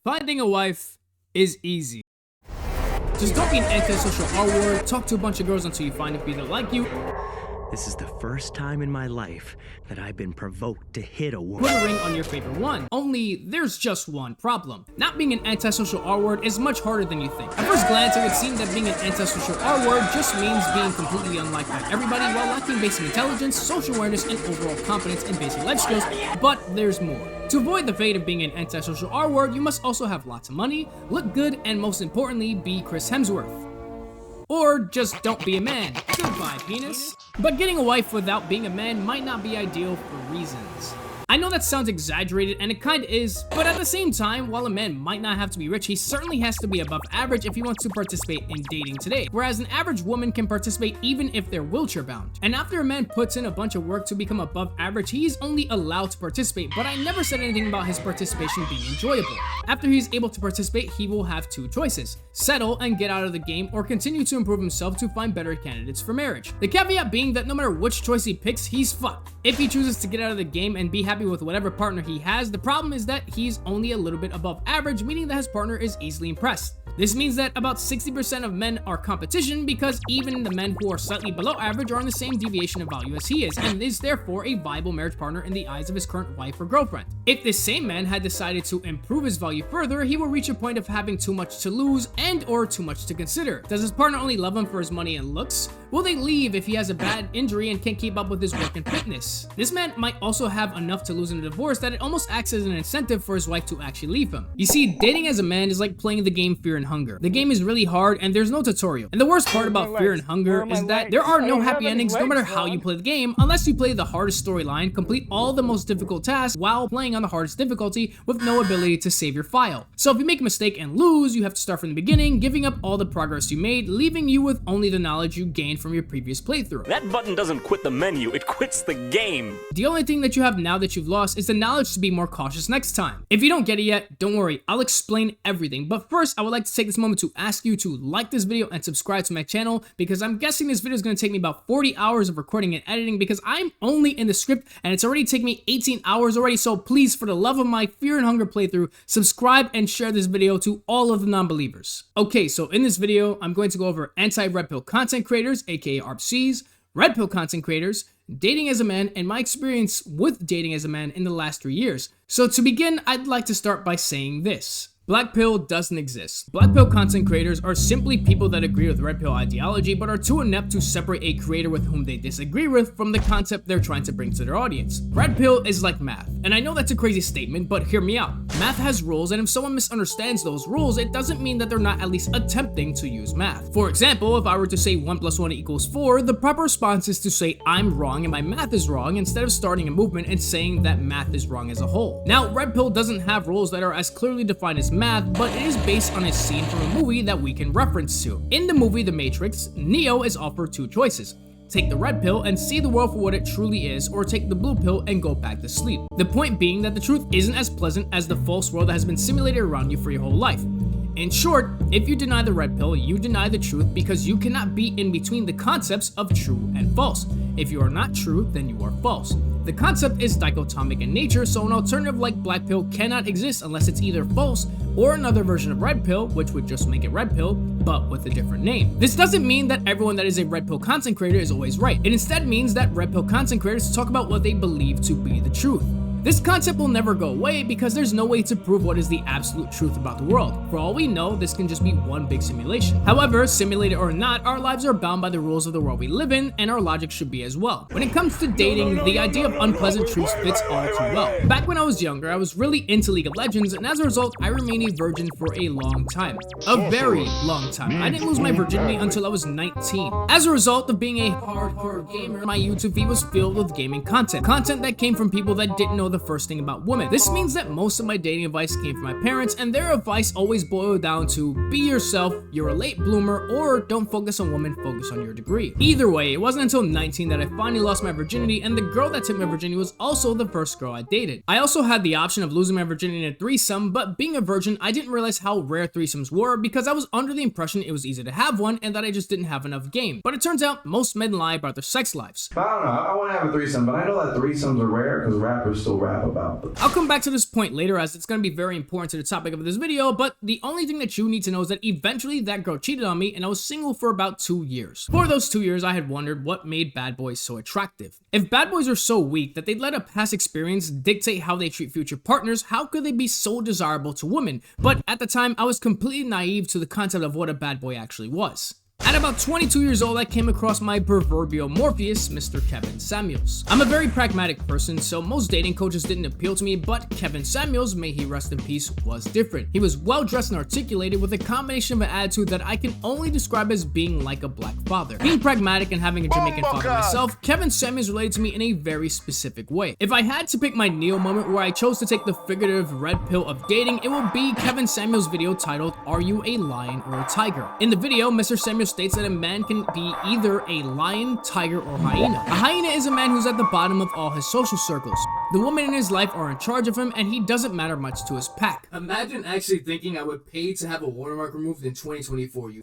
Finding a wife is easy. Just don't be an antisocial R-word, talk to a bunch of girls until you find a few that like you. This is the first time in my life that I've been provoked to hit a woman. Put a ring on your favorite one. Only, there's just one problem. Not being an antisocial R-word is much harder than you think. At first glance, it would seem that being an antisocial R-word just means being completely unliked by everybody while lacking basic intelligence, social awareness, and overall competence in basic life skills, but there's more. To avoid the fate of being an antisocial R-word, you must also have lots of money, look good, and most importantly, be Chris Hemsworth. Or just don't be a man. Goodbye, penis. But getting a wife without being a man might not be ideal for reasons. I know that sounds exaggerated, and it kinda is, but at the same time, while a man might not have to be rich, he certainly has to be above average if he wants to participate in dating today, whereas an average woman can participate even if they're wheelchair bound. And after a man puts in a bunch of work to become above average, he's only allowed to participate, but I never said anything about his participation being enjoyable. After he's able to participate, he will have two choices: settle and get out of the game, or continue to improve himself to find better candidates for marriage. The caveat being that no matter which choice he picks, he's fucked. If he chooses to get out of the game and be happy with whatever partner he has, the problem is that he's only a little bit above average, meaning that his partner is easily impressed. This means that about 60% of men are competition because even the men who are slightly below average are in the same deviation of value as he is, and is therefore a viable marriage partner in the eyes of his current wife or girlfriend. If this same man had decided to improve his value further, he will reach a point of having too much to lose and or too much to consider. Does his partner only love him for his money and looks? Will they leave if he has a bad injury and can't keep up with his work and fitness? This man might also have enough to lose in a divorce that it almost acts as an incentive for his wife to actually leave him. You see, dating as a man is like playing the game Fear and Hunger. The game is really hard and there's no tutorial. And the worst part about Fear and Hunger is that there are no happy endings no matter how you play the game, unless you play the hardest storyline, complete all the most difficult tasks while playing on the hardest difficulty with no ability to save your file. So if you make a mistake and lose, you have to start from the beginning, giving up all the progress you made, leaving you with only the knowledge you gained from your previous playthrough. That button doesn't quit the menu, it quits the game. The only thing that you have now that you've lost is the knowledge to be more cautious next time. If you don't get it yet, don't worry, I'll explain everything. But first, I would like to take this moment to ask you to like this video and subscribe to my channel, because I'm guessing this video is going to take me about 40 hours of recording and editing because I'm only in the script and it's already taken me 18 hours already. So please, for the love of my Fear and Hunger playthrough, subscribe and share this video to all of the non-believers. Okay, so in this video, I'm going to go over anti-red pill content creators, aka ARPCs, red pill content creators, dating as a man, and my experience with dating as a man in the last 3 years. So to begin, I'd like to start by saying this. Black pill doesn't exist. Black pill content creators are simply people that agree with red pill ideology but are too inept to separate a creator with whom they disagree with from the concept they're trying to bring to their audience. Red pill is like math, and I know that's a crazy statement, but hear me out. Math has rules, and if someone misunderstands those rules, it doesn't mean that they're not at least attempting to use math. For example, if I were to say 1 + 1 = 4, the proper response is to say I'm wrong and my math is wrong, instead of starting a movement and saying that math is wrong as a whole. Now, red pill doesn't have rules that are as clearly defined as math, but it is based on a scene from a movie that we can reference to. In the movie The Matrix, Neo is offered two choices: take the red pill and see the world for what it truly is, or take the blue pill and go back to sleep. The point being that the truth isn't as pleasant as the false world that has been simulated around you for your whole life. In short, if you deny the red pill, you deny the truth because you cannot be in between the concepts of true and false. If you are not true, then you are false. The concept is dichotomic in nature, so an alternative like black pill cannot exist unless it's either false or another version of red pill, which would just make it red pill, but with a different name. This doesn't mean that everyone that is a red pill content creator is always right. It instead means that red pill content creators talk about what they believe to be the truth. This concept will never go away because there's no way to prove what is the absolute truth about the world. For all we know, this can just be one big simulation. However, simulated or not, our lives are bound by the rules of the world we live in, and our logic should be as well. When it comes to dating, the idea of unpleasant truths fits all too well. Back when I was younger, I was really into League of Legends, and as a result, I remained a virgin for a long time. A very long time. I didn't lose my virginity until I was 19. As a result of being a hardcore gamer, my YouTube feed was filled with gaming content. Content that came from people that didn't know the first thing about women. This means that most of my dating advice came from my parents, and their advice always boiled down to be yourself, you're a late bloomer, or don't focus on women, focus on your degree. Either way, it wasn't until 19 that I finally lost my virginity, and the girl that took my virginity was also the first girl I dated. I also had the option of losing my virginity in a threesome, but being a virgin, I didn't realize how rare threesomes were because I was under the impression it was easy to have one and that I just didn't have enough game. But it turns out most men lie about their sex lives. I don't know, I want to have a threesome, but I know that threesomes are rare because rappers still rap about. I'll come back to this point later as it's going to be very important to the topic of this video, but the only thing that you need to know is that eventually that girl cheated on me and I was single for about 2 years. For those 2 years, I had wondered what made bad boys so attractive. If bad boys are so weak that they'd let a past experience dictate how they treat future partners, how could they be so desirable to women? But at the time, I was completely naive to the concept of what a bad boy actually was. At about 22 years old, I came across my proverbial Morpheus, Mr. Kevin Samuels. I'm a very pragmatic person, so most dating coaches didn't appeal to me, but Kevin Samuels, may he rest in peace, was different. He was well dressed and articulated with a combination of an attitude that I can only describe as being like a black father. Being pragmatic and having a Jamaican father myself, Kevin Samuels related to me in a very specific way. If I had to pick my Neo moment where I chose to take the figurative red pill of dating, it will be Kevin Samuels' video titled, "Are You a Lion or a Tiger?" In the video, Mr. Samuels states that a man can be either a lion, tiger, or hyena. A hyena is a man who's at the bottom of all his social circles. The women in his life are in charge of him, and he doesn't matter much to his pack. Imagine actually thinking I would pay to have a watermark removed in 2024, you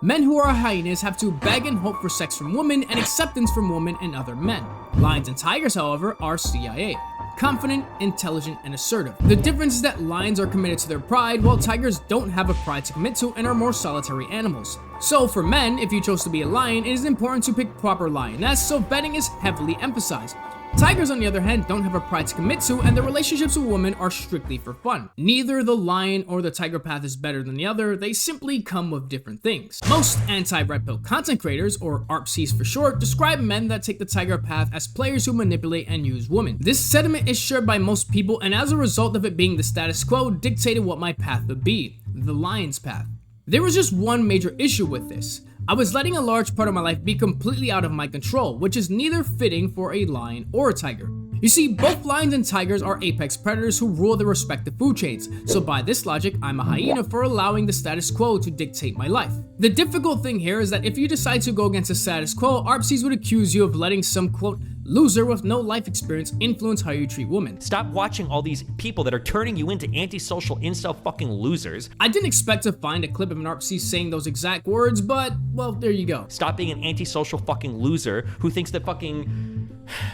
Men who are hyenas have to beg and hope for sex from women and acceptance from women and other men. Lions and tigers, however, are CIA. Confident, intelligent, and assertive. The difference is that lions are committed to their pride, while tigers don't have a pride to commit to and are more solitary animals. So for men, if you chose to be a lion, it is important to pick proper lioness, so vetting is heavily emphasized. Tigers, on the other hand, don't have a pride to commit to, and their relationships with women are strictly for fun. Neither the lion or the tiger path is better than the other, they simply come with different things. Most anti-red pill content creators, or ARPCs for short, describe men that take the tiger path as players who manipulate and use women. This sentiment is shared by most people, and as a result of it being the status quo, dictated what my path would be, the lion's path. There was just one major issue with this. I was letting a large part of my life be completely out of my control, which is neither fitting for a lion or a tiger. You see, both lions and tigers are apex predators who rule their respective food chains, so by this logic, I'm a hyena for allowing the status quo to dictate my life. The difficult thing here is that if you decide to go against the status quo, ARPCs would accuse you of letting some, quote, loser with no life experience influence how you treat women. Stop watching all these people that are turning you into antisocial incel fucking losers. I didn't expect to find a clip of an ARPC saying those exact words, but, well, there you go. Stop being an antisocial fucking loser who thinks that fucking...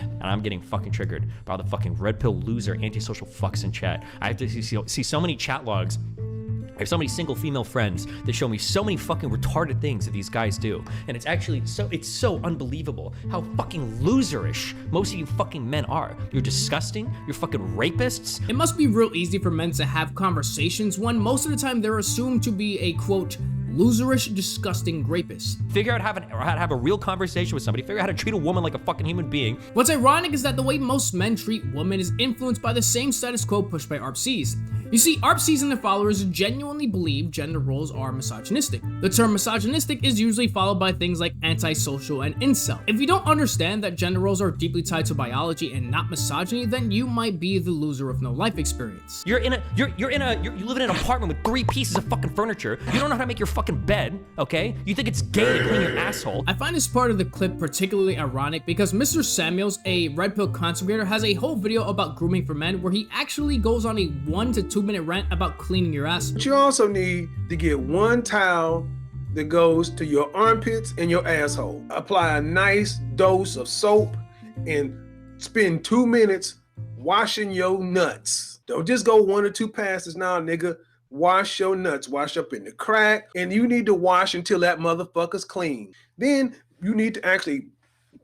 And I'm getting fucking triggered by all the fucking red pill loser antisocial fucks in chat. I have to see so many chat logs. I have so many single female friends that show me so many fucking retarded things that these guys do. And it's actually so unbelievable how fucking loserish most of you fucking men are. You're disgusting, you're fucking rapists. It must be real easy for men to have conversations when most of the time they're assumed to be a, quote, loserish, disgusting rapist. Figure out how to have a real conversation with somebody. Figure out how to treat a woman like a fucking human being. What's ironic is that the way most men treat women is influenced by the same status quo pushed by ARPCs. You see, ARPCs and their followers genuinely believe gender roles are misogynistic. The term misogynistic is usually followed by things like antisocial and incel. If you don't understand that gender roles are deeply tied to biology and not misogyny, then you might be the loser with no life experience. You live in an apartment with 3 pieces of fucking furniture. You don't know how to make your fucking bed, okay? You think it's gay to clean your asshole. I find this part of the clip particularly ironic because Mr. Samuels, a red pill content creator, has a whole video about grooming for men where he actually goes on a 1 to 2 minute rant about cleaning your ass. But you also need to get one towel that goes to your armpits and your asshole. Apply a nice dose of soap and spend 2 minutes washing your nuts. Don't just go 1 or 2 passes now, nigga. Wash your nuts, wash up in the crack, and you need to wash until that motherfucker's clean. Then you need to actually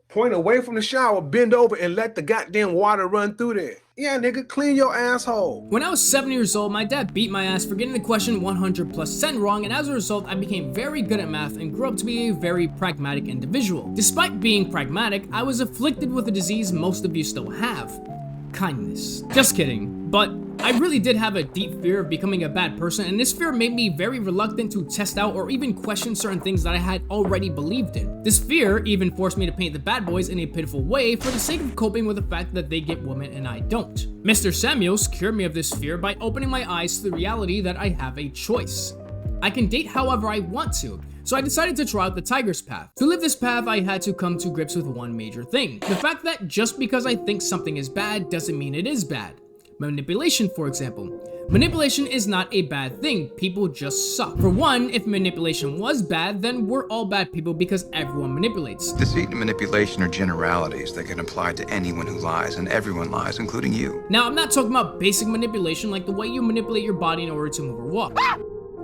point away from the shower, bend over, and let the goddamn water run through there. Yeah, nigga, clean your asshole. When I was 7 years old, my dad beat my ass for getting the question 100% wrong, and as a result, I became very good at math and grew up to be a very pragmatic individual. Despite being pragmatic, I was afflicted with a disease most of you still have. Kindness. Just kidding, but I really did have a deep fear of becoming a bad person, and this fear made me very reluctant to test out or even question certain things that I had already believed in. This fear even forced me to paint the bad boys in a pitiful way for the sake of coping with the fact that they get women and I don't. Mr. Samuels cured me of this fear by opening my eyes to the reality that I have a choice. I can date however I want to, so I decided to try out the tiger's path. To live this path, I had to come to grips with one major thing. The fact that just because I think something is bad doesn't mean it is bad. Manipulation, for example. Manipulation is not a bad thing, people just suck. For one, if manipulation was bad, then we're all bad people because everyone manipulates. Deceit and manipulation are generalities that can apply to anyone who lies, and everyone lies, including you. Now, I'm not talking about basic manipulation like the way you manipulate your body in order to move or walk.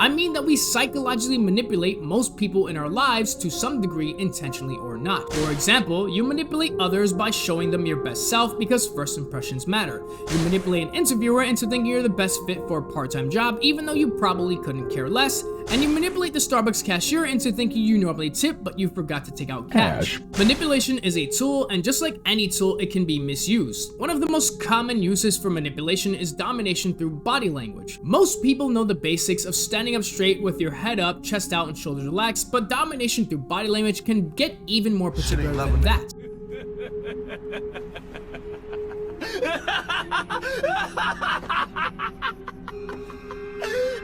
I mean that we psychologically manipulate most people in our lives to some degree, intentionally or not. For example, you manipulate others by showing them your best self because first impressions matter. You manipulate an interviewer into thinking you're the best fit for a part-time job even though you probably couldn't care less. And you manipulate the Starbucks cashier into thinking you normally tip but you forgot to take out cash. Manipulation is a tool, and just like any tool, it can be misused. One of the most common uses for manipulation is domination through body language. Most people know the basics of standing up straight with your head up, chest out, and shoulders relaxed, but domination through body language can get even more particular than that.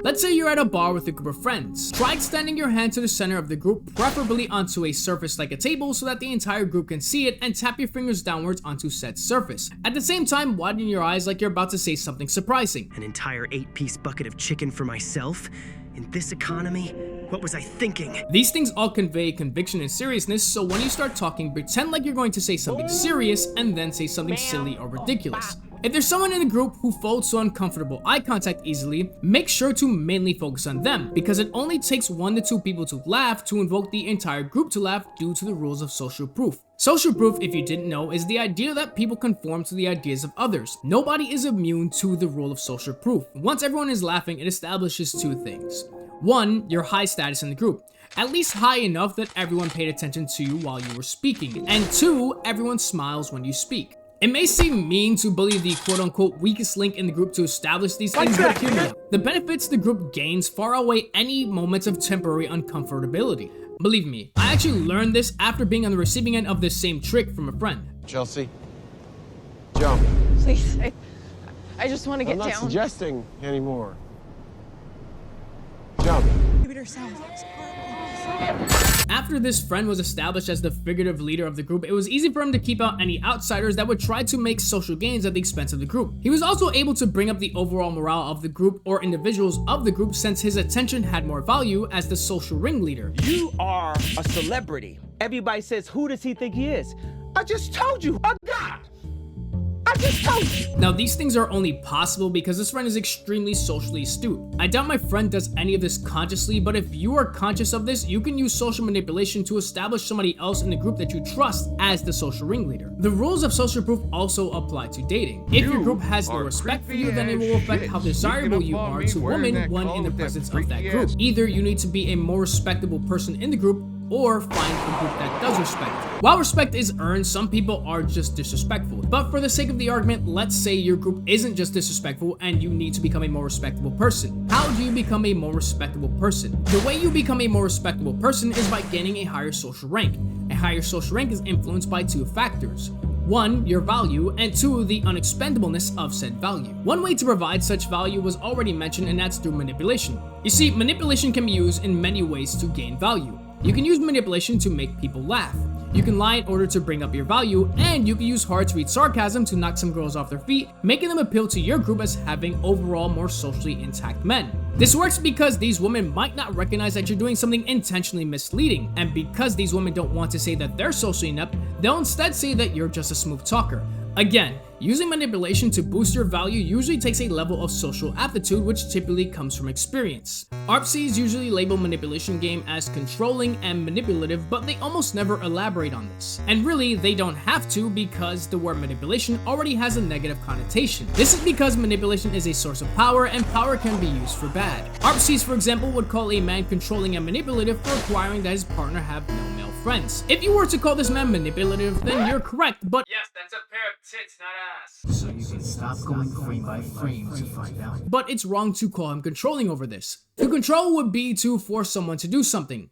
Let's say you're at a bar with a group of friends. Try extending your hand to the center of the group, preferably onto a surface like a table so that the entire group can see it, and tap your fingers downwards onto said surface. At the same time, widen your eyes like you're about to say something surprising. An entire 8-piece bucket of chicken for myself? In this economy? What was I thinking? These things all convey conviction and seriousness, so when you start talking, pretend like you're going to say something serious and then say something silly or ridiculous. If there's someone in the group who folds to uncomfortable eye contact easily, make sure to mainly focus on them, because it only takes 1 to 2 people to laugh to invoke the entire group to laugh due to the rules of social proof. Social proof, if you didn't know, is the idea that people conform to the ideas of others. Nobody is immune to the rule of social proof. Once everyone is laughing, it establishes 2 things. 1, your high status in the group, at least high enough that everyone paid attention to you while you were speaking, and 2, everyone smiles when you speak. It may seem mean to bully the quote-unquote weakest link in the group to establish these things, but hear me out. The benefits the group gains far outweigh any moments of temporary uncomfortability. Believe me, I actually learned this after being on the receiving end of this same trick from a friend. Chelsea, jump. Please, I just want to get down. I'm not suggesting anymore. Jump. After this friend was established as the figurative leader of the group, it was easy for him to keep out any outsiders that would try to make social gains at the expense of the group. He was also able to bring up the overall morale of the group or individuals of the group, since his attention had more value as the social ringleader. You are a celebrity. Everybody says, who does he think he is? I just told you, a god. I just told you. Now, these things are only possible because this friend is extremely socially astute. I doubt my friend does any of this consciously, but if you are conscious of this, you can use social manipulation to establish somebody else in the group that you trust as the social ringleader. The rules of social proof also apply to dating. If your group has no respect for you, then it will affect how desirable you are to women when in the presence of that group. Either you need to be a more respectable person in the group, or find a group that does respect you. While respect is earned, some people are just disrespectful. But for the sake of the argument, let's say your group isn't just disrespectful and you need to become a more respectable person. How do you become a more respectable person? The way you become a more respectable person is by gaining a higher social rank. A higher social rank is influenced by 2 factors. 1, your value, and 2, the unexpendableness of said value. One way to provide such value was already mentioned, and that's through manipulation. You see, manipulation can be used in many ways to gain value. You can use manipulation to make people laugh. You can lie in order to bring up your value, and you can use hard-to-read sarcasm to knock some girls off their feet, making them appeal to your group as having overall more socially intact men. This works because these women might not recognize that you're doing something intentionally misleading, and because these women don't want to say that they're socially inept, they'll instead say that you're just a smooth talker. Again, using manipulation to boost your value usually takes a level of social aptitude, which typically comes from experience. ARPCs usually label manipulation game as controlling and manipulative, but they almost never elaborate on this. And really, they don't have to, because the word manipulation already has a negative connotation. This is because manipulation is a source of power, and power can be used for bad. ARPCs, for example, would call a man controlling and manipulative for requiring that his partner have no male friends. If you were to call this man manipulative, then you're correct, but Yes, that's a pair of tits, not ass. So you can stop going frame by frame to find out. but it's wrong to call him controlling over this. To control would be to force someone to do something.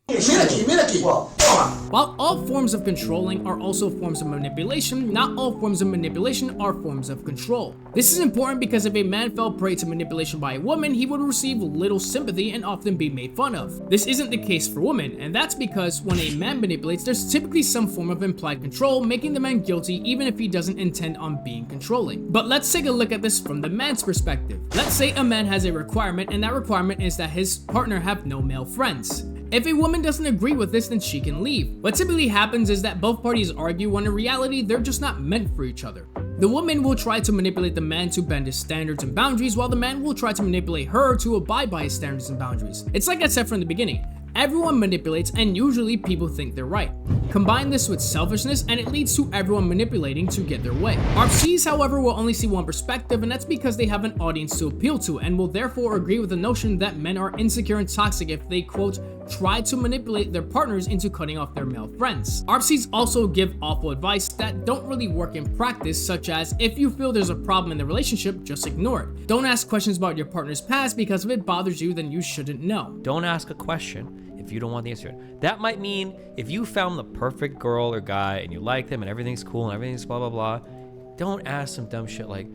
While all forms of controlling are also forms of manipulation, not all forms of manipulation are forms of control. This is important because if a man fell prey to manipulation by a woman, he would receive little sympathy and often be made fun of. This isn't the case for women, and that's because when a man manipulates manipulates, there's typically some form of implied control, making the man guilty even if he doesn't intend on being controlling. But let's take a look at this from the man's perspective. Let's say a man has a requirement, and that requirement is that his partner have no male friends. If a woman doesn't agree with this, then she can leave. What typically happens is that both parties argue when in reality they're just not meant for each other. The woman will try to manipulate the man to bend his standards and boundaries, while the man will try to manipulate her to abide by his standards and boundaries. It's like I said from the beginning. Everyone manipulates, and usually people think they're right. Combine this with selfishness and it leads to everyone manipulating to get their way. RPCs, however, will only see one perspective, and that's because they have an audience to appeal to and will therefore agree with the notion that men are insecure and toxic if they, quote, try to manipulate their partners into cutting off their male friends. RPCs also give awful advice that don't really work in practice, such as if you feel there's a problem in the relationship, just ignore it. Don't ask questions about your partner's past because if it bothers you, then you shouldn't know. Don't ask a question if you don't want the answer. That might mean if you found the perfect girl or guy and you like them and everything's cool and everything's blah blah blah, don't ask some dumb shit like,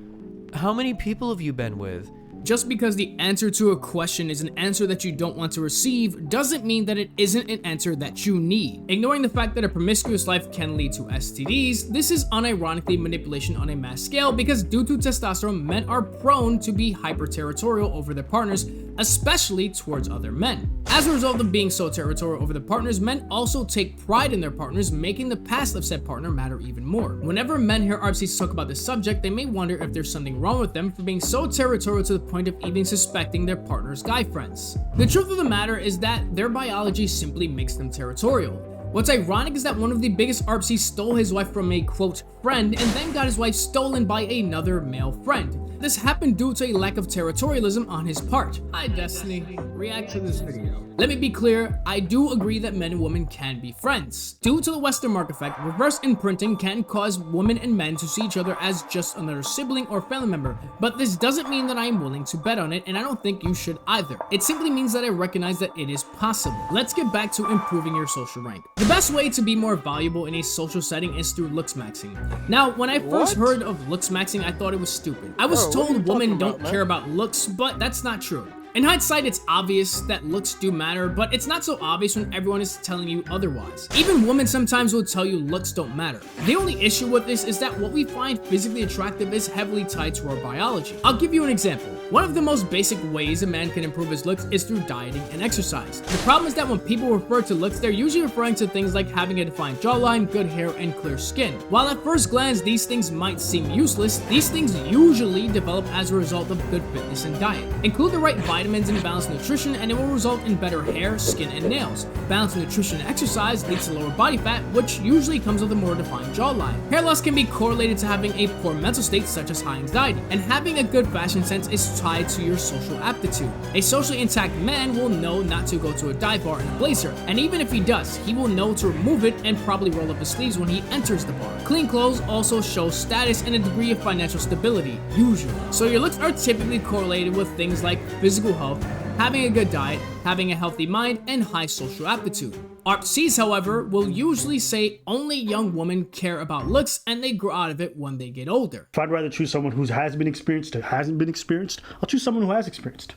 how many people have you been with? Just because the answer to a question is an answer that you don't want to receive doesn't mean that it isn't an answer that you need. Ignoring the fact that a promiscuous life can lead to STDs, this is unironically manipulation on a mass scale because due to testosterone, men are prone to be hyper-territorial over their partners, especially towards other men. As a result of being so territorial over their partners, men also take pride in their partners, making the past of said partner matter even more. Whenever men hear RPCs talk about this subject, they may wonder if there's something wrong with them for being so territorial to the point of even suspecting their partner's guy friends. The truth of the matter is that their biology simply makes them territorial. What's ironic is that one of the biggest RPCs stole his wife from a, quote, friend and then got his wife stolen by another male friend. This happened due to a lack of territorialism on his part. Hi Destiny, react to this video. Let me be clear, I do agree that men and women can be friends. Due to the Western mark effect, reverse imprinting can cause women and men to see each other as just another sibling or family member, but this doesn't mean that I am willing to bet on it, and I don't think you should either. It simply means that I recognize that it is possible. Let's get back to improving your social rank. The best way to be more valuable in a social setting is through looks maxing. Now, when I first heard of looks maxing, I thought it was stupid. I was told women don't care about looks, but that's not true. In hindsight, it's obvious that looks do matter, but it's not so obvious when everyone is telling you otherwise. Even women sometimes will tell you looks don't matter. The only issue with this is that what we find physically attractive is heavily tied to our biology. I'll give you an example. One of the most basic ways a man can improve his looks is through dieting and exercise. The problem is that when people refer to looks, they're usually referring to things like having a defined jawline, good hair, and clear skin. While at first glance these things might seem useless, these things usually develop as a result of good fitness and diet. Include the right vitamins and balanced nutrition and it will result in better hair, skin, and nails. Balanced nutrition and exercise leads to lower body fat, which usually comes with a more defined jawline. Hair loss can be correlated to having a poor mental state such as high anxiety, and having a good fashion sense is tied to your social aptitude. A socially intact man will know not to go to a dive bar in a blazer, and even if he does, he will know to remove it and probably roll up his sleeves when he enters the bar. Clean clothes also show status and a degree of financial stability, usually. So your looks are typically correlated with things like physical health, having a good diet, having a healthy mind, and high social aptitude. RPCs, however, will usually say only young women care about looks and they grow out of it when they get older. If I'd rather choose someone who has been experienced or hasn't been experienced, I'll choose someone who has experienced.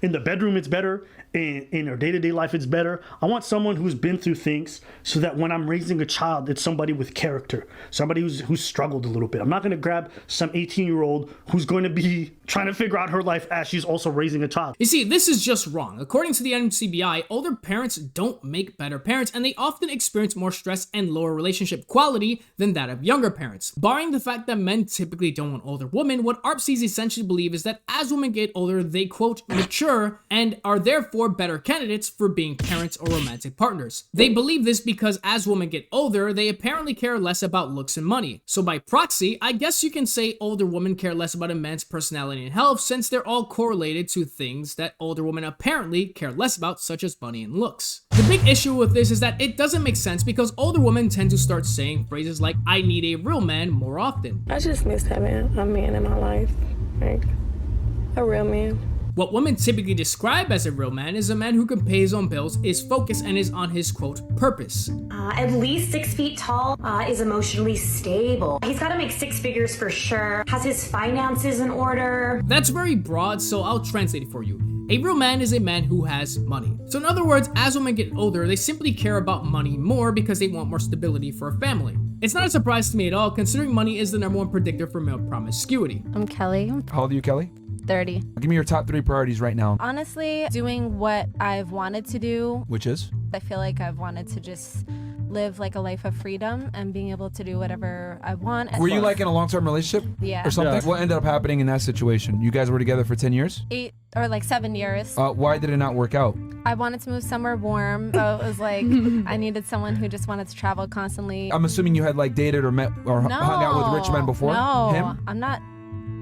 In the bedroom, it's better. In her day-to-day life, it's better. I want someone who's been through things so that when I'm raising a child, it's somebody with character, somebody who's struggled a little bit. I'm not going to grab some 18-year-old who's going to be trying to figure out her life as she's also raising a child. You see, this is just wrong. According to the NCBI, older parents don't make better parents, and they often experience more stress and lower relationship quality than that of younger parents. Barring the fact that men typically don't want older women, what RPCs essentially believe is that as women get older, they, quote, mature and are therefore better candidates for being parents or romantic partners. They believe this because as women get older, they apparently care less about looks and money. So by proxy, I guess you can say older women care less about a man's personality and health, since they're all correlated to things that older women apparently care less about, such as money and looks. The big issue with this is that it doesn't make sense because older women tend to start saying phrases like, I need a real man, more often. I just miss having a man in my life, like a real man. What women typically describe as a real man is a man who can pay his own bills, is focused, and is on his, quote, purpose. At least 6 feet tall, is emotionally stable. He's got to make 6 figures for sure, has his finances in order. That's very broad, so I'll translate it for you. A real man is a man who has money. So in other words, as women get older, they simply care about money more because they want more stability for a family. It's not a surprise to me at all, considering money is the #1 predictor for male promiscuity. I'm Kelly. How old are you, Kelly? 30. Give me your top 3 priorities right now. Honestly, doing what I've wanted to do. Which is? I feel like I've wanted to just live like a life of freedom and being able to do whatever I want. Were you like in a long-term relationship? Yeah. Or something? Yeah. What ended up happening in that situation? You guys were together for 10 years? 8 or like 7 years. Why did it not work out? I wanted to move somewhere warm, so it was like I needed someone who just wanted to travel constantly. I'm assuming you had like dated or met or hung out with rich men before? No, Him? I'm not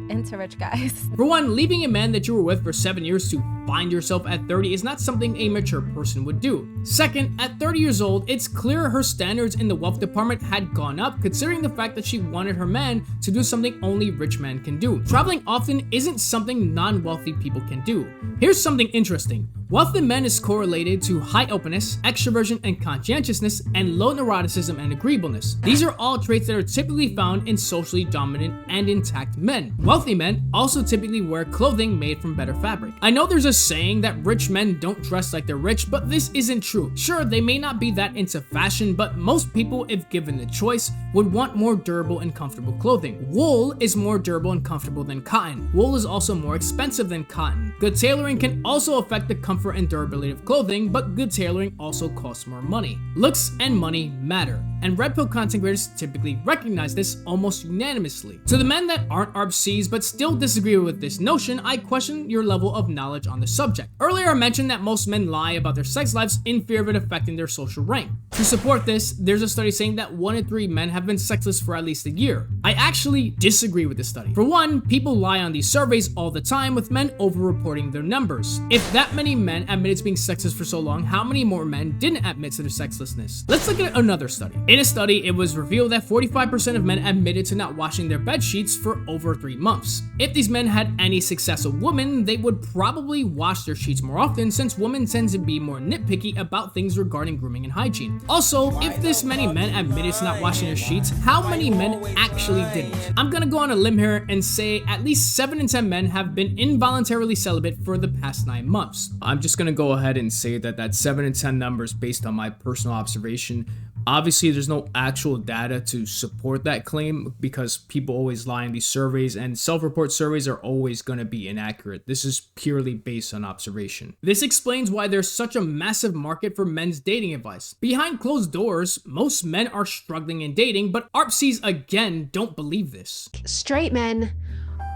into rich guys. For one, leaving a man that you were with for 7 years to find yourself at 30 is not something a mature person would do. Second, at 30 years old, it's clear her standards in the wealth department had gone up, considering the fact that she wanted her man to do something only rich men can do. Traveling often isn't something non-wealthy people can do. Here's something interesting. Wealth in men is correlated to high openness, extroversion and conscientiousness, and low neuroticism and agreeableness. These are all traits that are typically found in socially dominant and intact men. Wealthy men also typically wear clothing made from better fabric. I know there's a saying that rich men don't dress like they're rich, but this isn't true. Sure, they may not be that into fashion, but most people, if given the choice, would want more durable and comfortable clothing. Wool is more durable and comfortable than cotton. Wool is also more expensive than cotton. Good tailoring can also affect the comfort and durability of clothing, but good tailoring also costs more money. Looks and money matter, and red pill content creators typically recognize this almost unanimously. To the men that aren't ARPCs but still disagree with this notion, I question your level of knowledge on the subject. Earlier I mentioned that most men lie about their sex lives in fear of it affecting their social rank. To support this, there's a study saying that 1 in 3 men have been sexless for at least a year. I actually disagree with this study. For one, people lie on these surveys all the time, with men over-reporting their numbers. If that many men admitted to being sexless for so long, how many more men didn't admit to their sexlessness? Let's look at another study. In a study, it was revealed that 45% of men admitted to not washing their bed sheets for over 3 months. If these men had any success with women, they would probably wash their sheets more often, since women tend to be more nitpicky about things regarding grooming and hygiene. Also, if this many men admitted to not washing their sheets, how many men actually didn't? I'm gonna go on a limb here and say at least 7 in 10 men have been involuntarily celibate for the past 9 months. I'm just gonna go ahead and say that 7 in 10 number is based on my personal observation. Obviously, there's no actual data to support that claim because people always lie in these surveys, and self-report surveys are always going to be inaccurate. This is purely based on observation. This explains why there's such a massive market for men's dating advice. Behind closed doors, most men are struggling in dating, but ARPCs again don't believe this. Straight men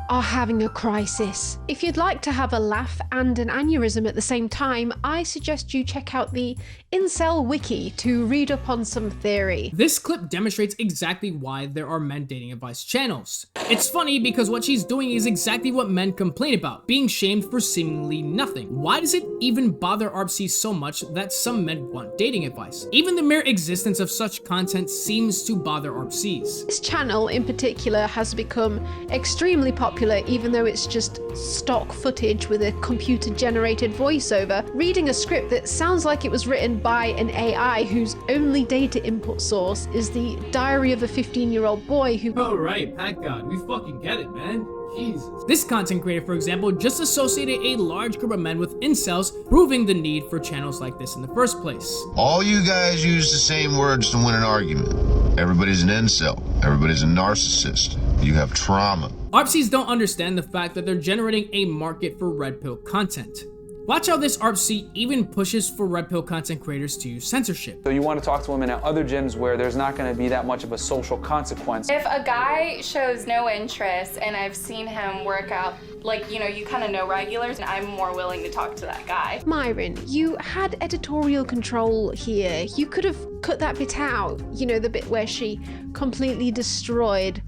are having a crisis. If you'd like to have a laugh and an aneurysm at the same time, I suggest you check out the Incel Wiki to read up on some theory. This clip demonstrates exactly why there are men dating advice channels. It's funny because what she's doing is exactly what men complain about, being shamed for seemingly nothing. Why does it even bother ARPCs so much that some men want dating advice? Even the mere existence of such content seems to bother ARPCs. This channel in particular has become extremely popular, even though it's just stock footage with a computer-generated voiceover, reading a script that sounds like it was written by an AI whose only data input source is the diary of a 15-year-old boy who— Alright, Pack God, we fucking get it, man. Jesus. This content creator, for example, just associated a large group of men with incels, proving the need for channels like this in the first place. All you guys use the same words to win an argument. Everybody's an incel. Everybody's a narcissist. You have trauma. ARPCs don't understand the fact that they're generating a market for red pill content. Watch how this ARPC even pushes for red pill content creators to use censorship. So you want to talk to women at other gyms where there's not going to be that much of a social consequence. If a guy shows no interest and I've seen him work out, like, you kind of know regulars, and I'm more willing to talk to that guy. Myron, you had editorial control here. You could have cut that bit out, the bit where she completely destroyed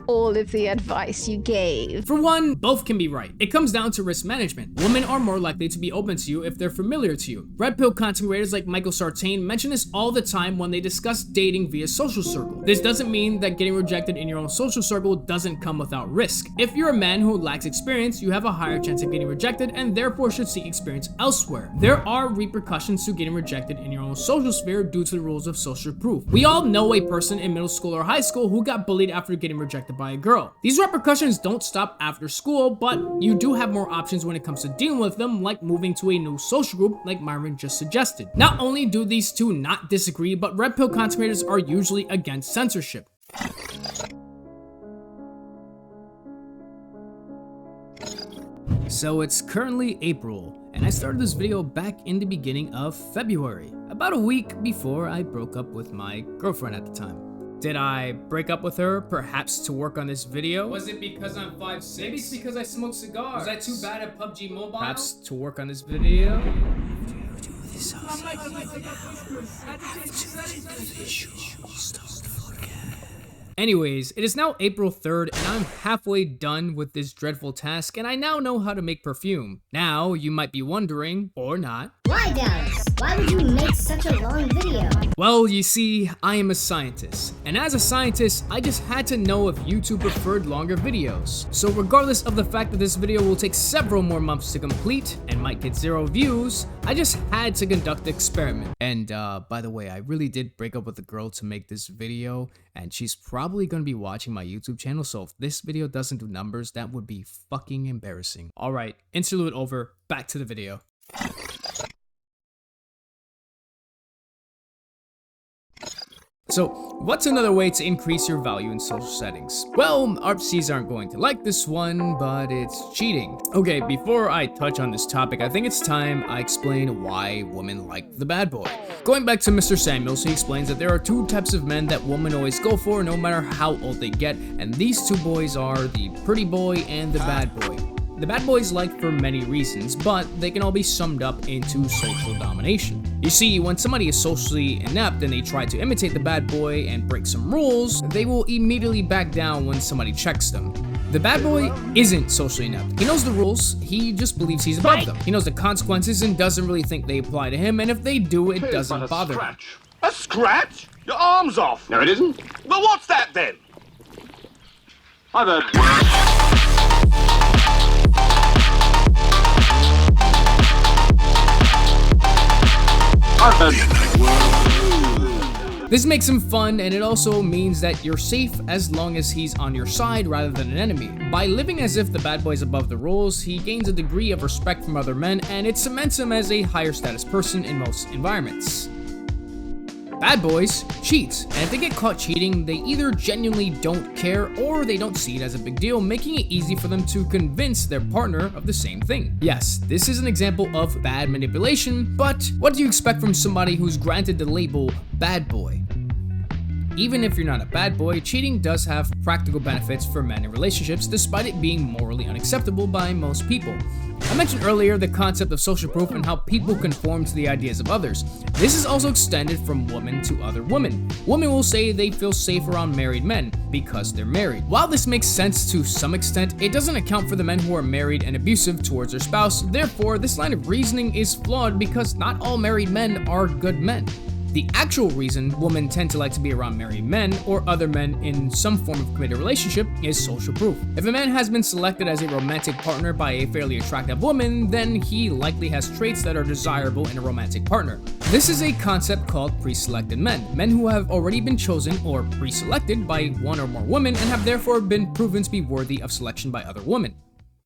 all of the advice you gave. For one, both can be right. It comes down to risk management. Women are more likely to be open to you if they're familiar to you. Red pill content creators like Michael Sartain mention this all the time when they discuss dating via social circle. This doesn't mean that getting rejected in your own social circle doesn't come without risk. If you're a man who lacks experience, you have a higher chance of getting rejected and therefore should seek experience elsewhere. There are repercussions to getting rejected in your own social sphere due to the rules of social proof. We all know a person in middle school or high school who got bullied after getting rejected by a girl. These repercussions don't stop after school, but you do have more options when it comes to dealing with them, like moving to a new social group like Myron just suggested. Not only do these two not disagree, but red pill content creators are usually against censorship. So it's currently April, and I started this video back in the beginning of February, about a week before I broke up with my girlfriend at the time. Did I break up with her, perhaps to work on this video? Was it because I'm 5'6"? Maybe it's because I smoke cigars. Was I too bad at PUBG Mobile? Perhaps to work on this video? Anyways, it is now April 3rd and I'm halfway done with this dreadful task and I now know how to make perfume. Now, you might be wondering, or not, why, Dallas? Why would you make such a long video? Well, you see, I am a scientist, and as a scientist, I just had to know if YouTube preferred longer videos. So regardless of the fact that this video will take several more months to complete and might get 0 views, I just had to conduct the experiment. And by the way, I really did break up with a girl to make this video, and she's probably gonna be watching my YouTube channel, so if this video doesn't do numbers, that would be fucking embarrassing. Alright, interlude over, back to the video. So, what's another way to increase your value in social settings? Well, RPCs aren't going to like this one, but it's cheating. Okay, before I touch on this topic, I think it's time I explain why women like the bad boy. Going back to Mr. Samuels, he explains that there are 2 types of men that women always go for no matter how old they get, and these 2 boys are the pretty boy and the bad boy. The bad boys like for many reasons, but they can all be summed up into social domination. You see, when somebody is socially inept and they try to imitate the bad boy and break some rules, they will immediately back down when somebody checks them. The bad boy isn't socially inept. He knows the rules, he just believes he's above them. He knows the consequences and doesn't really think they apply to him, and if they do, it doesn't bother him. A scratch? Your arm's off. No, it isn't. Well, what's that then? I've heard... This makes him fun, and it also means that you're safe as long as he's on your side rather than an enemy. By living as if the bad boy is above the rules, he gains a degree of respect from other men, and it cements him as a higher status person in most environments. Bad boys cheat, and if they get caught cheating, they either genuinely don't care or they don't see it as a big deal, making it easy for them to convince their partner of the same thing. Yes, this is an example of bad manipulation, but what do you expect from somebody who's granted the label bad boy? Even if you're not a bad boy, cheating does have practical benefits for men in relationships, despite it being morally unacceptable by most people. I mentioned earlier the concept of social proof and how people conform to the ideas of others. This is also extended from women to other women. Women will say they feel safe around married men because they're married. While this makes sense to some extent, it doesn't account for the men who are married and abusive towards their spouse. Therefore, this line of reasoning is flawed because not all married men are good men. The actual reason women tend to like to be around married men or other men in some form of committed relationship is social proof. If a man has been selected as a romantic partner by a fairly attractive woman, then he likely has traits that are desirable in a romantic partner. This is a concept called pre-selected men, men who have already been chosen or pre-selected by one or more women and have therefore been proven to be worthy of selection by other women.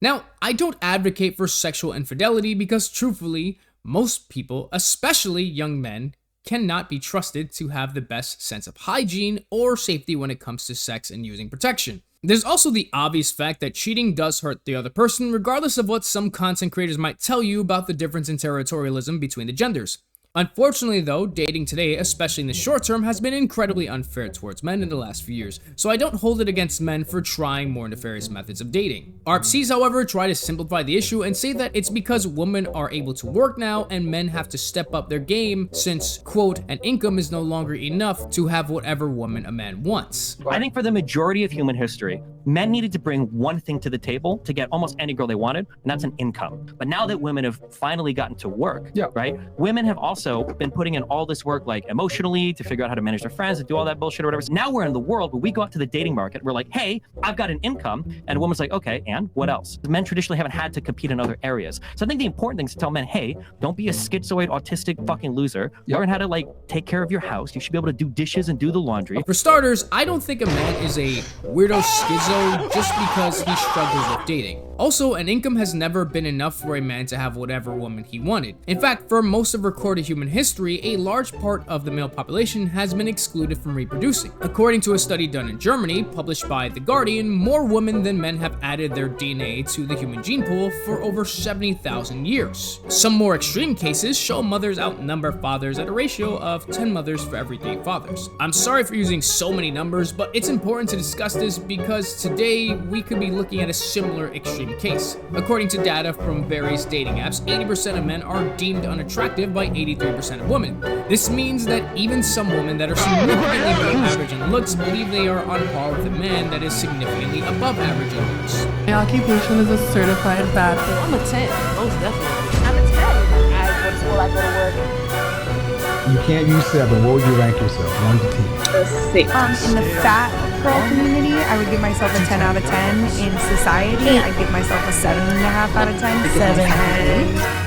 Now, I don't advocate for sexual infidelity because truthfully, most people, especially young men, cannot be trusted to have the best sense of hygiene or safety when it comes to sex and using protection. There's also the obvious fact that cheating does hurt the other person, regardless of what some content creators might tell you about the difference in territorialism between the genders. Unfortunately though, dating today, especially in the short term, has been incredibly unfair towards men in the last few years, so I don't hold it against men for trying more nefarious methods of dating. RPCs, however, try to simplify the issue and say that it's because women are able to work now and men have to step up their game since, quote, an income is no longer enough to have whatever woman a man wants. I think for the majority of human history, men needed to bring one thing to the table to get almost any girl they wanted, and that's an income. But now that women have finally gotten to work, right? Women have also been putting in all this work, like emotionally, to figure out how to manage their friends, to do all that bullshit or whatever. So now we're in the world where we go out to the dating market, we're like, hey, I've got an income, and a woman's like, okay, and what else? Men traditionally haven't had to compete in other areas. So I think the important thing is to tell men, hey, don't be a schizoid, autistic fucking loser. Learn how to like take care of your house. You should be able to do dishes and do the laundry. For starters, I don't think a man is a weirdo schizo just because he struggles with dating. Also, an income has never been enough for a man to have whatever woman he wanted. In fact, for most of recorded human history, a large part of the male population has been excluded from reproducing. According to a study done in Germany, published by The Guardian, more women than men have added their DNA to the human gene pool for over 70,000 years. Some more extreme cases show mothers outnumber fathers at a ratio of 10 mothers for every 3 fathers. I'm sorry for using so many numbers, but it's important to discuss this because today we could be looking at a similar extreme case. According to data from various dating apps, 80% of men are deemed unattractive by 83% of women. This means that even some women that are significantly below average in looks believe they are on par with a man that is significantly above average in looks. My occupation is a certified bad boy. I'm a 10, most definitely. I'm a 10. I go to school, I go to work. You can't use 7. What would you rank yourself? 1 to 10. 6. In the fat girl community, I would give myself a 10 out of 10. In society, I'd give myself a 7.5 out of 10. 7.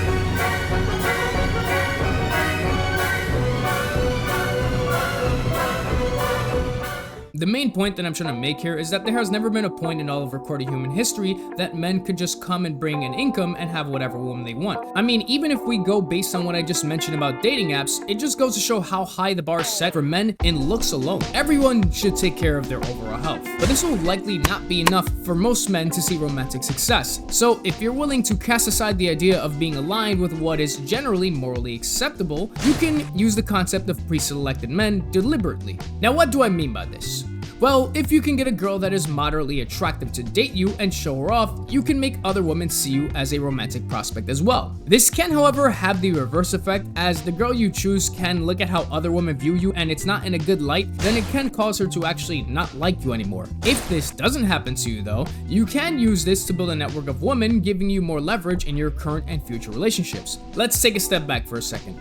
The main point that I'm trying to make here is that there has never been a point in all of recorded human history that men could just come and bring an income and have whatever woman they want. I mean, even if we go based on what I just mentioned about dating apps, it just goes to show how high the bar is set for men in looks alone. Everyone should take care of their overall health, but this will likely not be enough for most men to see romantic success. So if you're willing to cast aside the idea of being aligned with what is generally morally acceptable, you can use the concept of pre-selected men deliberately. Now, what do I mean by this? Well, if you can get a girl that is moderately attractive to date you and show her off, you can make other women see you as a romantic prospect as well. This can, however, have the reverse effect, as the girl you choose can look at how other women view you and it's not in a good light, then it can cause her to actually not like you anymore. If this doesn't happen to you though, you can use this to build a network of women, giving you more leverage in your current and future relationships. Let's take a step back for a second.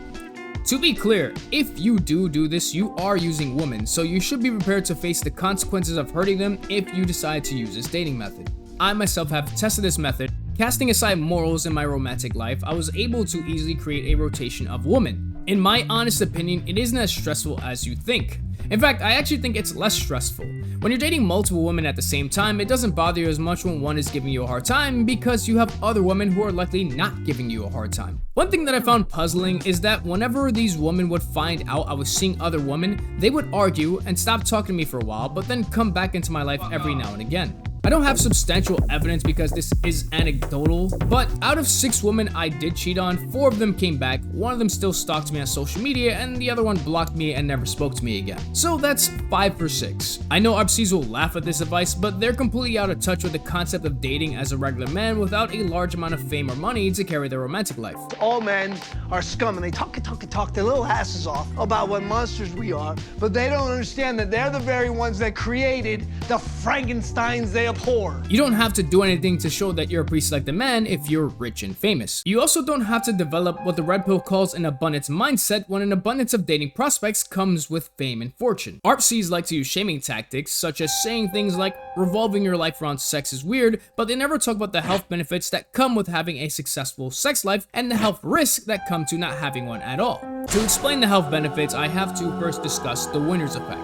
To be clear, if you do this, you are using women, so you should be prepared to face the consequences of hurting them if you decide to use this dating method. I myself have tested this method. Casting aside morals in my romantic life, I was able to easily create a rotation of women. In my honest opinion, it isn't as stressful as you think. In fact, I actually think it's less stressful. When you're dating multiple women at the same time, it doesn't bother you as much when one is giving you a hard time because you have other women who are likely not giving you a hard time. One thing that I found puzzling is that whenever these women would find out I was seeing other women, they would argue and stop talking to me for a while, but then come back into my life every now and again. I don't have substantial evidence because this is anecdotal, but out of 6 women I did cheat on, 4 of them came back, 1 of them still stalked me on social media, and the other one blocked me and never spoke to me again. So that's 5 for 6. I know RPCs will laugh at this advice, but they're completely out of touch with the concept of dating as a regular man without a large amount of fame or money to carry their romantic life. All men are scum, and they talk their little asses off about what monsters we are, but they don't understand that they're the very ones that created the Frankensteins they abhor. You don't have to do anything to show that you're a pre-selected man if you're rich and famous. You also don't have to develop what the red pill calls an abundance mindset when an abundance of dating prospects comes with fame and fortune. ARPCs like to use shaming tactics, such as saying things like revolving your life around sex is weird, but they never talk about the health benefits that come with having a successful sex life and the health risks that come to not having one at all. To explain the health benefits, I have to first discuss the winner's effect.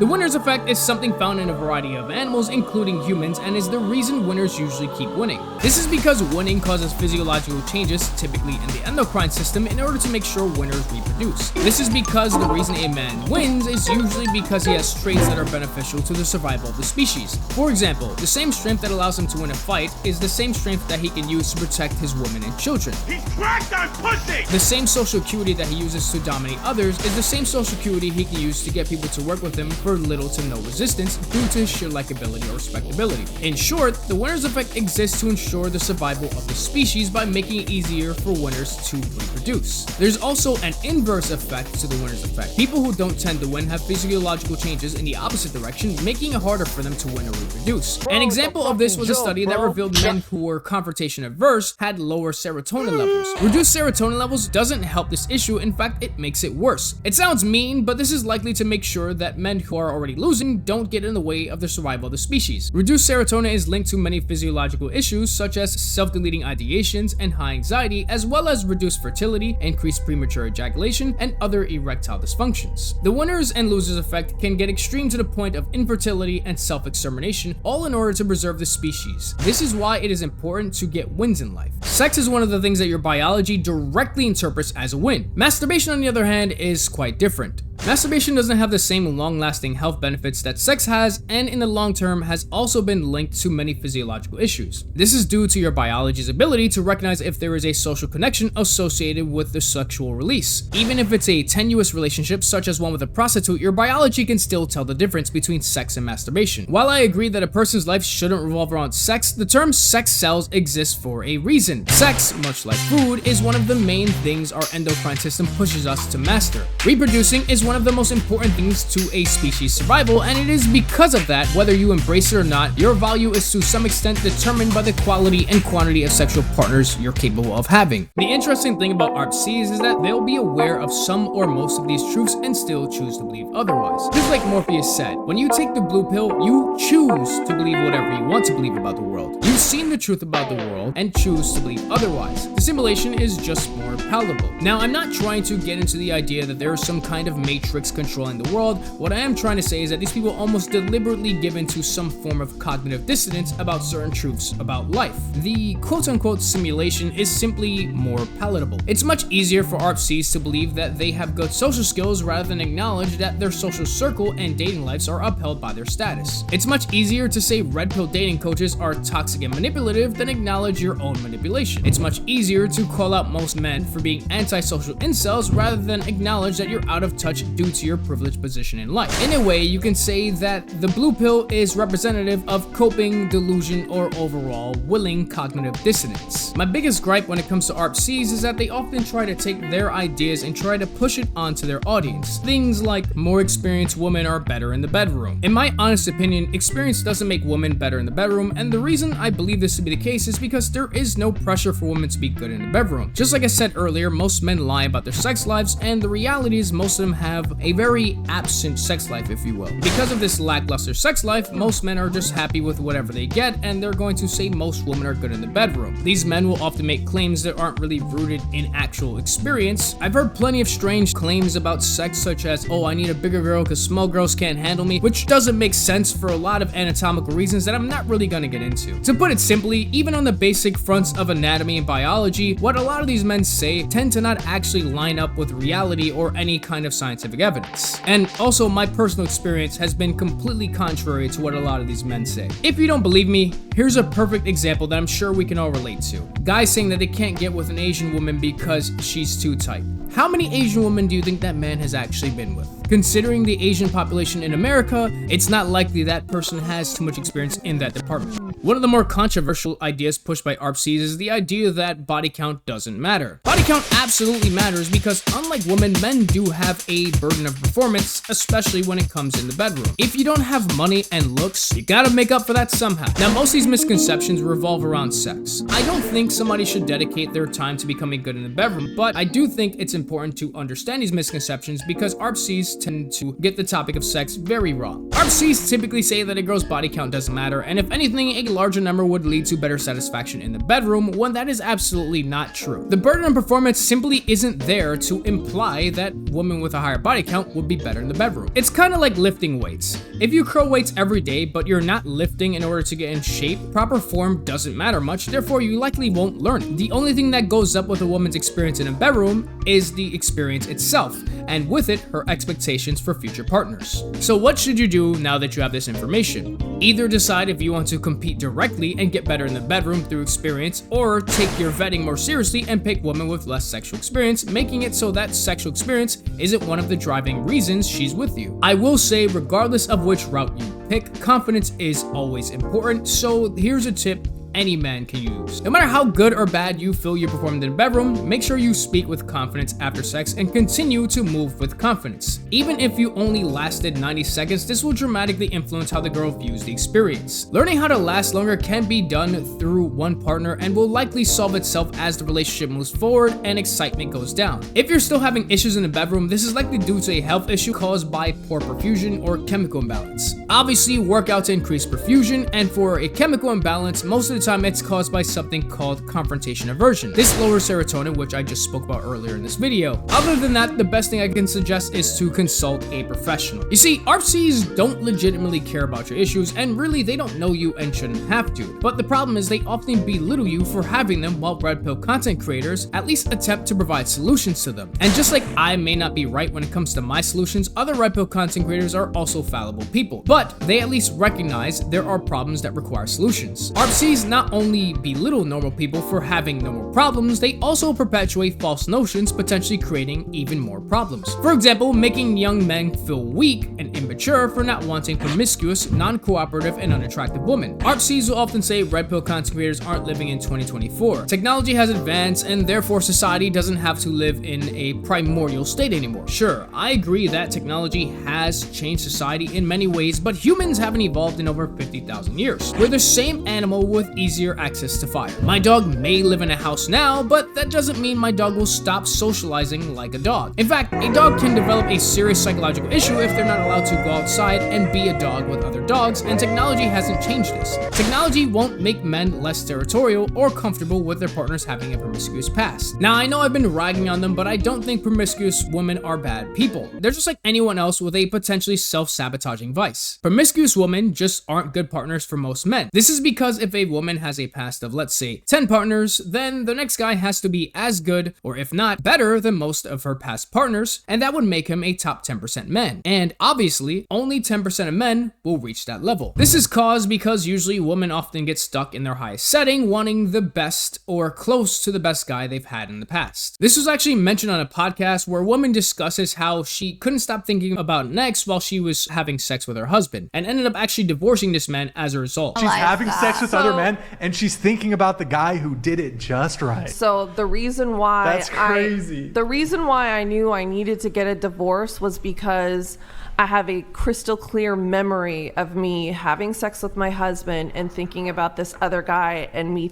The winner's effect is something found in a variety of animals, including humans, and is the reason winners usually keep winning. This is because winning causes physiological changes, typically in the endocrine system, in order to make sure winners reproduce. This is because the reason a man wins is usually because he has traits that are beneficial to the survival of the species. For example, the same strength that allows him to win a fight is the same strength that he can use to protect his women and children. He's cracked on pussy! The same social acuity that he uses to dominate others is the same social acuity he can use to get people to work with him for offer little to no resistance due to sheer likability or respectability. In short, the winner's effect exists to ensure the survival of the species by making it easier for winners to reproduce. There's also an inverse effect to the winner's effect. People who don't tend to win have physiological changes in the opposite direction, making it harder for them to win or reproduce. An example of this was a study that revealed men who were confrontation averse had lower serotonin levels. Reduced serotonin levels doesn't help this issue, in fact, it makes it worse. It sounds mean, but this is likely to make sure that men who are already losing don't get in the way of the survival of the species. Reduced serotonin is linked to many physiological issues such as self-deleting ideations and high anxiety, as well as reduced fertility, increased premature ejaculation, and other erectile dysfunctions. The winners and losers effect can get extreme to the point of infertility and self-extermination, all in order to preserve the species. This is why it is important to get wins in life. Sex is one of the things that your biology directly interprets as a win. Masturbation, on the other hand, is quite different. Masturbation doesn't have the same long-lasting health benefits that sex has, and in the long term has also been linked to many physiological issues. This is due to your biology's ability to recognize if there is a social connection associated with the sexual release. Even if it's a tenuous relationship, such as one with a prostitute, your biology can still tell the difference between sex and masturbation. While I agree that a person's life shouldn't revolve around sex, the term sex cells exists for a reason. Sex, much like food, is one of the main things our endocrine system pushes us to master. Reproducing is one of the most important things to a species' survival, and it is because of that, whether you embrace it or not, your value is to some extent determined by the quality and quantity of sexual partners you're capable of having. The interesting thing about ARPCs is that they'll be aware of some or most of these truths and still choose to believe otherwise. Just like Morpheus said, when you take the blue pill, you choose to believe whatever you want to believe about the world. You've seen the truth about the world and choose to believe otherwise. The simulation is just more palatable. Now, I'm not trying to get into the idea that there is some kind of matrix controlling the world. What I am trying to say is that these people almost deliberately give into some form of cognitive dissonance about certain truths about life. The quote-unquote simulation is simply more palatable. It's much easier for ARPCs to believe that they have good social skills rather than acknowledge that their social circle and dating lives are upheld by their status. It's much easier to say red pill dating coaches are toxic and manipulative than acknowledge your own manipulation. It's much easier to call out most men for being antisocial incels rather than acknowledge that you're out of touch due to your privileged position in life. In a way, you can say that the blue pill is representative of coping, delusion, or overall willing cognitive dissonance. My biggest gripe when it comes to ARPCs is that they often try to take their ideas and try to push it onto their audience. Things like more experienced women are better in the bedroom. In my honest opinion, experience doesn't make women better in the bedroom, and the reason I believe this to be the case is because there is no pressure for women to be good in the bedroom. Just like I said earlier, most men lie about their sex lives, and the reality is most of them have a very absent sex life, if you will. Because of this lackluster sex life, most men are just happy with whatever they get, and they're going to say most women are good in the bedroom. These men will often make claims that aren't really rooted in actual experience. I've heard plenty of strange claims about sex, such as, oh, I need a bigger girl because small girls can't handle me, which doesn't make sense for a lot of anatomical reasons that I'm not really gonna get into. To put it simply, even on the basic fronts of anatomy and biology, what a lot of these men say tend to not actually line up with reality or any kind of scientific evidence. And also, my personal experience has been completely contrary to what a lot of these men say. If you don't believe me, here's a perfect example that I'm sure we can all relate to. Guys saying that they can't get with an Asian woman because she's too tight. How many Asian women do you think that man has actually been with? Considering the Asian population in America, it's not likely that person has too much experience in that department. One of the more controversial ideas pushed by ARPCs is the idea that body count doesn't matter. Body count absolutely matters because unlike women, men do have a burden of performance, especially when it comes in the bedroom. If you don't have money and looks, you gotta make up for that somehow. Now, most of these misconceptions revolve around sex. I don't think somebody should dedicate their time to becoming good in the bedroom, but I do think it's important to understand these misconceptions because ARPCs tend to get the topic of sex very wrong. ARPCs typically say that a girl's body count doesn't matter, and if anything, a larger number would lead to better satisfaction in the bedroom, when that is absolutely not true. The burden of performance simply isn't there to imply that women with a higher body count would be better in the bedroom. It's kind of like lifting weights. If you curl weights every day, but you're not lifting in order to get in shape, proper form doesn't matter much, therefore you likely won't learn it. The only thing that goes up with a woman's experience in a bedroom is the experience itself, and with it, her expectations for future partners. So what should you do do now that you have this information. Either decide if you want to compete directly and get better in the bedroom through experience, or take your vetting more seriously and pick women with less sexual experience, making it so that sexual experience isn't one of the driving reasons she's with you. I will say, regardless of which route you pick, confidence is always important, so here's a tip any man can use. No matter how good or bad you feel you performed in the bedroom, make sure you speak with confidence after sex and continue to move with confidence. Even if you only lasted 90 seconds, this will dramatically influence how the girl views the experience. Learning how to last longer can be done through one partner and will likely solve itself as the relationship moves forward and excitement goes down. If you're still having issues in the bedroom, this is likely due to a health issue caused by poor perfusion or chemical imbalance. Obviously, work out to increase perfusion, and for a chemical imbalance, most of the time it's caused by something called confrontation aversion. This lowers serotonin, which I just spoke about earlier in this video. Other than that, the best thing I can suggest is to consult a professional. You see, ARPCs don't legitimately care about your issues, and really they don't know you and shouldn't have to. But the problem is they often belittle you for having them, while red pill content creators at least attempt to provide solutions to them. And just like I may not be right when it comes to my solutions, other red pill content creators are also fallible people. But they at least recognize there are problems that require solutions. ARPCs not only belittle normal people for having normal problems, they also perpetuate false notions, potentially creating even more problems. For example, making young men feel weak and immature for not wanting promiscuous, non-cooperative, and unattractive women. ARPCs will often say red pill content creators aren't living in 2024. Technology has advanced, and therefore society doesn't have to live in a primordial state anymore. Sure, I agree that technology has changed society in many ways, but humans haven't evolved in over 50,000 years. We're the same animal with easier access to fire. My dog may live in a house now, but that doesn't mean my dog will stop socializing like a dog. In fact, a dog can develop a serious psychological issue if they're not allowed to go outside and be a dog with other dogs, and technology hasn't changed this. Technology won't make men less territorial or comfortable with their partners having a promiscuous past. Now, I know I've been ragging on them, but I don't think promiscuous women are bad people. They're just like anyone else with a potentially self-sabotaging vice. Promiscuous women just aren't good partners for most men. This is because if a woman has a past of, let's say, 10 partners, then the next guy has to be as good, or if not better, than most of her past partners, and that would make him a top 10% man. And obviously, only 10% of men will reach that level. This is caused because usually women often get stuck in their highest setting, wanting the best or close to the best guy they've had in the past. This was actually mentioned on a podcast where a woman discusses how she couldn't stop thinking about an ex while she was having sex with her husband, and ended up actually divorcing this man as a result. She's having sex with other men, and she's thinking about the guy who did it just right. So the reason why That's crazy. the reason why I knew I needed to get a divorce was because I have a crystal clear memory of me having sex with my husband and thinking about this other guy, and me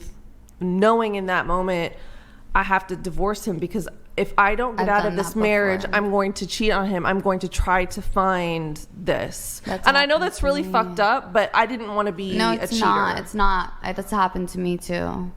knowing in that moment I have to divorce him, because if I don't get out of this marriage, I'm going to cheat on him. I'm going to try to find this. And I know that's really fucked up, but I didn't want to be a cheater. It's not. That's happened to me too.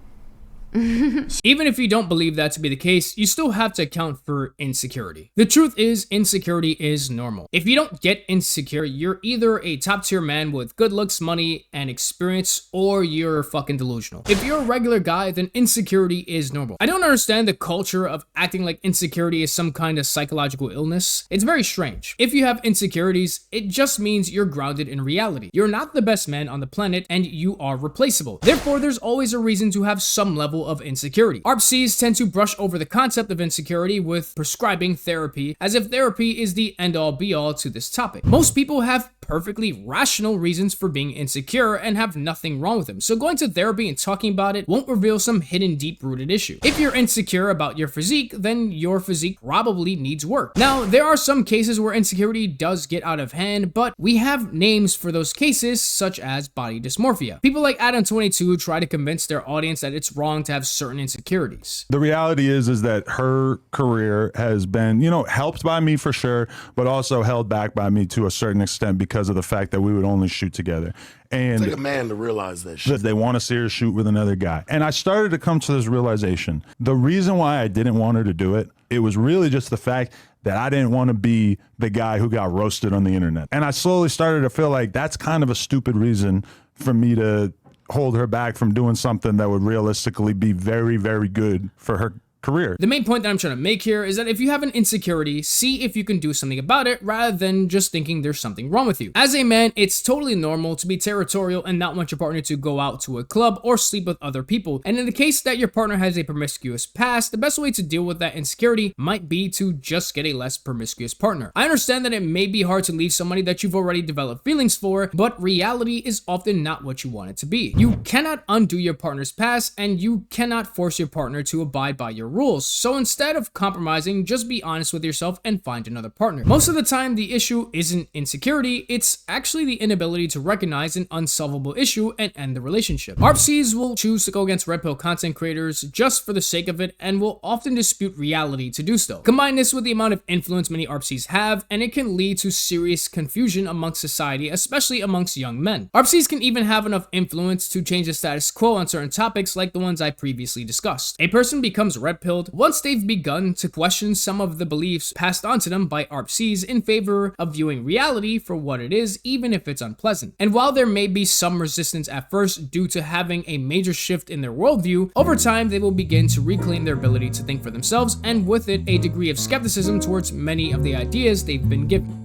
Even if you don't believe that to be the case, you still have to account for insecurity. The truth is, insecurity is normal. If you don't get insecure, you're either a top tier man with good looks, money, and experience, or you're fucking delusional. If you're a regular guy, then insecurity is normal. I don't understand the culture of acting like insecurity is some kind of psychological illness. It's very strange. If you have insecurities, it just means you're grounded in reality. You're not the best man on the planet, and you are replaceable. Therefore, there's always a reason to have some level of insecurity. ARPCs tend to brush over the concept of insecurity with prescribing therapy, as if therapy is the end-all be-all to this topic. Most people have perfectly rational reasons for being insecure and have nothing wrong with them, so going to therapy and talking about it won't reveal some hidden deep-rooted issue. If you're insecure about your physique, then your physique probably needs work. Now, there are some cases where insecurity does get out of hand, but we have names for those cases, such as body dysmorphia. People like Adam22 try to convince their audience that it's wrong to have certain insecurities. The reality is that her career has been, helped by me for sure, but also held back by me to a certain extent because of the fact that we would only shoot together. And take a man to realize that shit. They want to see her shoot with another guy. And I started to come to this realization. The reason why I didn't want her to do it, it was really just the fact that I didn't want to be the guy who got roasted on the internet. And I slowly started to feel like that's kind of a stupid reason for me to hold her back from doing something that would realistically be very, very good for her career. The main point that I'm trying to make here is that if you have an insecurity, see if you can do something about it rather than just thinking there's something wrong with you. As a man, it's totally normal to be territorial and not want your partner to go out to a club or sleep with other people. And in the case that your partner has a promiscuous past, the best way to deal with that insecurity might be to just get a less promiscuous partner. I understand that it may be hard to leave somebody that you've already developed feelings for, but reality is often not what you want it to be. You cannot undo your partner's past, and you cannot force your partner to abide by your rules. So instead of compromising, just be honest with yourself and find another partner. Most of the time, the issue isn't insecurity, it's actually the inability to recognize an unsolvable issue and end the relationship. ARPCs will choose to go against red pill content creators just for the sake of it and will often dispute reality to do so. Combine this with the amount of influence many ARPCs have, and it can lead to serious confusion amongst society, especially amongst young men. ARPCs can even have enough influence to change the status quo on certain topics like the ones I previously discussed. A person becomes red-pilled once they've begun to question some of the beliefs passed on to them by ARPCs in favor of viewing reality for what it is, even if it's unpleasant. And while there may be some resistance at first due to having a major shift in their worldview, over time they will begin to reclaim their ability to think for themselves, and with it a degree of skepticism towards many of the ideas they've been given.